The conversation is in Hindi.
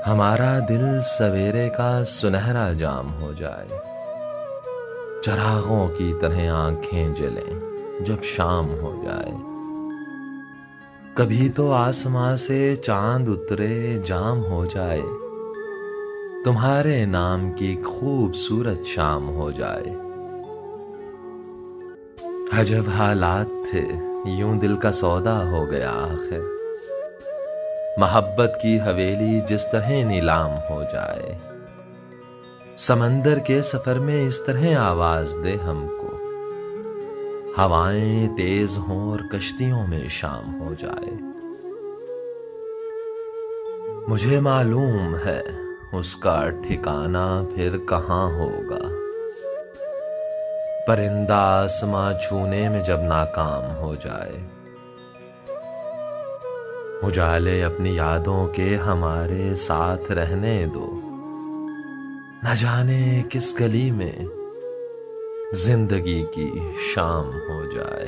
हमारा दिल सवेरे का सुनहरा जाम हो जाए, चरागों की तरह आंखें जलें जब शाम हो जाए। कभी तो आसमां से चांद उतरे जाम हो जाए, तुम्हारे नाम की खूबसूरत शाम हो जाए। अजब हालात थे, यूं दिल का सौदा हो गया आखिर। मोहब्बत की हवेली जिस तरह नीलाम हो जाए, समंदर के सफर में इस तरह आवाज दे हमको, हवाएं तेज हों और कश्तियों में शाम हो जाए। मुझे मालूम है उसका ठिकाना फिर कहाँ होगा, परिंदा आसमां छूने में जब नाकाम हो जाए। उजाले अपनी यादों के हमारे साथ रहने दो, न जाने किस गली में जिंदगी की शाम हो जाए।